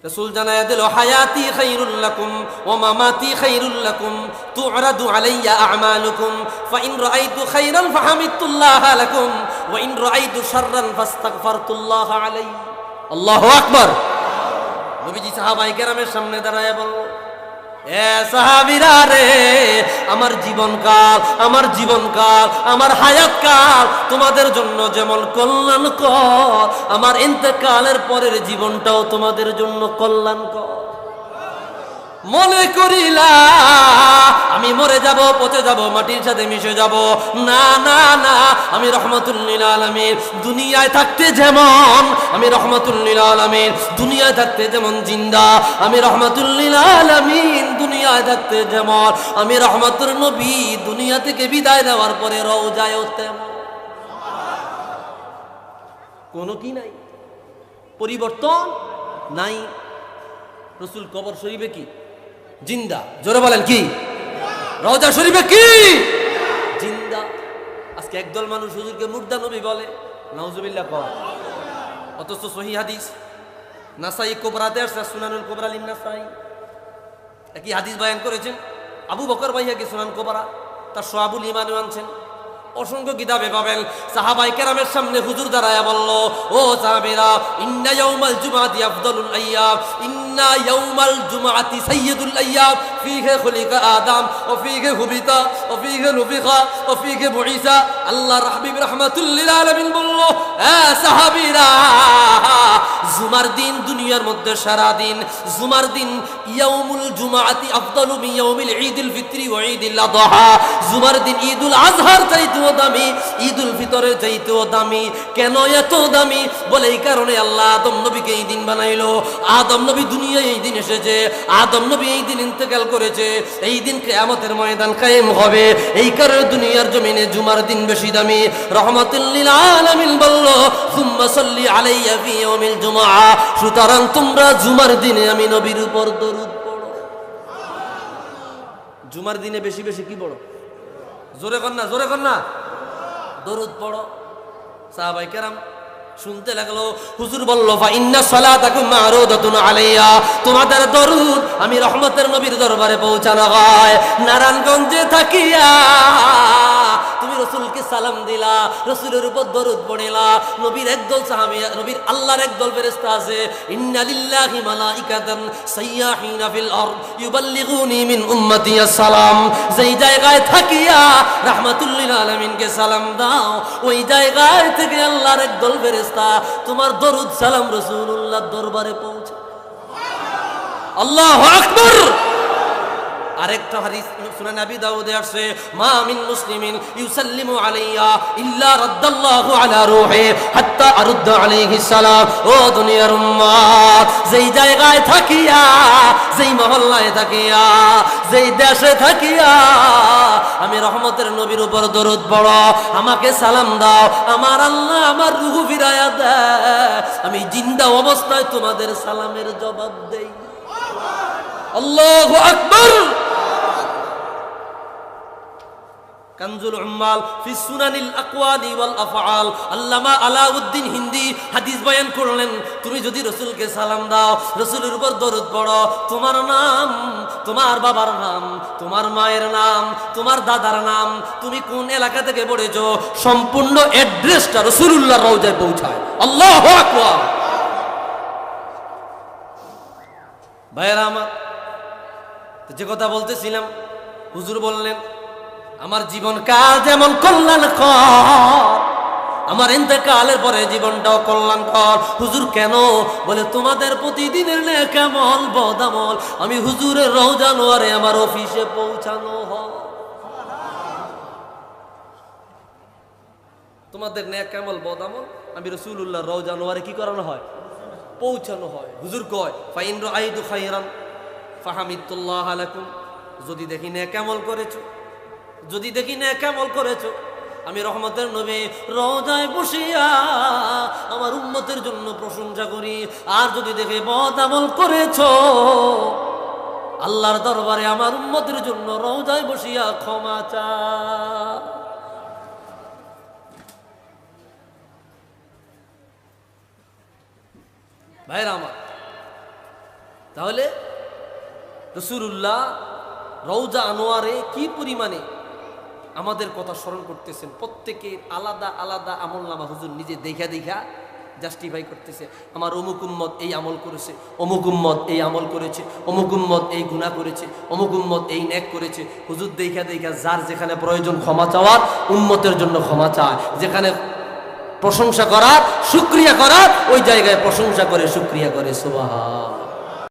রাসূল জানায়া দিল, হায়াতি খায়রুল লাকুম ওয়া মামাতি খায়রুল লাকুম তু'রাদু আলাইয়া আমালুকুম ফাইন রাআইতু খায়রান ফাহামিদতুল্লাহ লাকুম ওয়া ইন রাআইতু শাররান ফাস্তাগফারতুল্লাহ আলাইহি। আল্লাহু আকবার। নবীজি সাহাবায়ে কেরামের সামনে দাঁড়ায় বলল, এ সাহাবীরা রে, আমার জীবনকাল, আমার হায়াতকাল তোমাদের জন্য যেমন কল্যাণকর, আমার ইন্তেকালের পরের জীবনটাও তোমাদের জন্য কল্যাণকর। মনে করিলা আমি মরে যাব, পচে যাব, মাটির সাথে মিশে যাব। না না না, আমি রহমাতুল লিল আলামিন দুনিয়ায় থাকতে যেমন, আমি রহমাতুল লিল আলামিন দুনিয়ায় থাকতে যেমন জিন্দা, আমি রহমাতুল লিল আলামিন দুনিয়ায় থাকতে যেমন, আমি রহমাতুর নবী দুনিয়া থেকে বিদায় নেওয়ার পরে রওজায় তেমন। কোনো কি নাই, পরিবর্তন নাই। রাসূল কবর শরীফে কি জিন্দা? জোরে বলেন কি? রওজা শরীফে কি জিন্দা? আজকে একদল মানুষ হুজুরকে মুর্দা নবী বলে, নাউজুবিল্লাহ কয়। অথচ সহিহ হাদিস নাসাই কুবরাতে আসছে, সুনানুল কুবরা লিন নাসাই, একই হাদিস বয়ান করেছেন আবু বকর ভাইয়াকে সুনান কুবরা তার শুআবুল ঈমান আনছেন। অসংখ্য কিতাবে পাবেন। সাহাবায়ে কেরামের সামনে হুজুর দাঁড়ায়া বলল, ও সাহাবীরা, ইন্না ইয়াউমাল জুমআতি আফদালুল আইয়াম, ইন্না ইয়াউমাল জুমআতি সাইয়্যিদুল আইয়াম, ফীহি খুলিকা আদম ওয়া ফীহি হুবিতা ওয়া ফীহি নুফিখা ওয়া ফীহি বুইসা। আল্লাহর হাবিব রাহমাতুল লিল আলামিন বলল, এ সাহাবীরা, জুমার দিন দুনিয়ার মধ্যে সারা দিন, জুমার দিন ইয়াউমুল জুমআতি আফদালু মিন ইয়াউমিল ঈদিল ফিতরি ওয়া ঈদিল আযহা। জুমার দিন ঈদুল আযহার চাইতেও দামি, ঈদুল ফিতরের চাইতেও দামি। কেন এত দামি? বলে এই কারণে আল্লাহ আদম নবীকে এই দিন বানাইলো। আদম নবী দুনিয়ায় এই দিন এসেছে, আদম নবী এই দিন ইন্তেকাল করেছে, এই দিন কিয়ামতের ময়দান কায়েম হবে। এই কারণে দুনিয়ার জমিনে জুমার দিন বেশি দামি। রাহমাতুল লিল আলামিন বলল, সুম্মা সাল্লি আলাইয়া ফি ইয়াউমিল জুমআ, সুতরাং তোমরা জুমার দিনে আমি নবীর উপর দরুদ পড়ো। জুমার দিনে বেশি বেশি কি পড়ো? জোরে কর না, জোরে কর না, দরুদ পড়ো। সাহাবায়ে কেরাম শুনতে লাগলো। হুজুর বলল, ফা ইন্না সালাতাকুম মারুদাতুন আলাইয়া, তোমাদের দরুদ আমি রহমতের নবীর দরবারে পৌঁছানো হয়। নারায়ণগঞ্জে থাকিয়া তুমি রাসূলকে সালাম দিলা, রাসূলের উপর দরুদ পড়িলা। নবীর একদল সাহাবী, নবীর আল্লাহর একদল ফেরেশতা আছে, ইন্না লিল্লাহি মালাইকাতান সাইয়াহিনা ফিল আরদ ইউবাল্লিগুনি মিন উম্মতি আসসালাম। যেই জায়গায় থাকিয়া রাহমাতুল লিল আলামিনকে সালাম দাও, ওই জায়গায় থেকে আল্লাহর একদল ফেরেশতা তোমার দরুদ সালাম রাসূলুল্লাহর দরবারে পৌঁছে। আল্লাহু আকবার। আরেকটা হাদিস সুনান আবি দাউদে আসছে, মা মিন মুসলিমিন ইউসাল্লিমু আলাইয়া ইল্লা রাদ্দাল্লাহু আলা রূহি হাত্তা আরুদ্দা আলাইহিস সালাম। ও দুনিয়ার উম্মত, যেই জায়গায় থাকিয়া, যেই মহল্লায় থাকিয়া, যেই দেশে থাকিয়া আমি রহমতের নবীর উপর দরুদ পড়ো, আমাকে সালাম দাও, আমার আল্লাহ আমার রূহ ফিরায়া দেয়, আমি জিন্দা অবস্থায় তোমাদের সালামের জবাব দেই। আল্লাহু আকবার। কানজুল উম্মাল ফি সুনানিল আকওয়ালি ওয়াল আফআল, আল্লামা আলাউদ্দিন হিন্দি হাদিস বয়ান করলেন, তুমি যদি রাসূলকে সালাম দাও, রাসূলের উপর দরুদ পড়ো, তোমার নাম, তোমার বাবার নাম, তোমার মায়ের নাম, তোমার দাদার নাম, তুমি কোন এলাকা থেকে পড়েছো, সম্পূর্ণ অ্যাড্রেসটা রাসূলুল্লাহর রওজায় পৌঁছায়। আল্লাহু আকবার। ভাইরা আমার, যে কথা বলতেছিলাম, হুজুর বললেন আমার জীবন কাল যেমন কল্যাণকর, আমার ইন্তেকালের পরে জীবনটাও কল্যাণকর। হুজুর কেন? বলে তোমাদের প্রতিদিনের নেক আমল বদামল আমি হুজুরের রওজা নোয়ারে আমার অফিসে পৌঁছানো হয়। তোমাদের নেক আমল বদামল আমি রাসূলুল্লাহর রওজা নোয়ারে কি করানো হয়? পৌঁছানো হয়। হুজুর কয়, ফাইন রাআইতু খায়রান ফাহামিদতুল্লাহ লাকুম, যদি দেখি নেক আমল করেছো, যদি দেখি নেক আমল করেছো, আমি রহমতের নবী রওজায় বসিয়া আমার উম্মতের জন্য প্রশংসা করি। আর যদি দেখে বদ আমল করেছো, আল্লাহর দরবারে আমার উম্মতের জন্য রওজায় বসিয়া ক্ষমা চাই। ভাইরা আমার, তাহলে রাসূলুল্লাহ রওজা আনোয়ারে কি পরিমাণে আমাদের কথা স্মরণ করতেছেন, প্রত্যেকের আলাদা আলাদা আমল নামা হুজুর নিজে দেখা দেখা জাস্টিফাই করতেছে। আমার অমুক উম্মত এই আমল করেছে, অমুক উম্মত এই আমল করেছে, অমুক উম্মত এই গুনাহ করেছে, অমুক উম্মত এই নেক করেছে। হুজুর দেখা দেখা যার যেখানে প্রয়োজন ক্ষমা চাওয়ার, উম্মতের জন্য ক্ষমা চায়, যেখানে প্রশংসা করার, শুকরিয়া করার, ওই জায়গায় প্রশংসা করে, শুকরিয়া করে। সুবহান।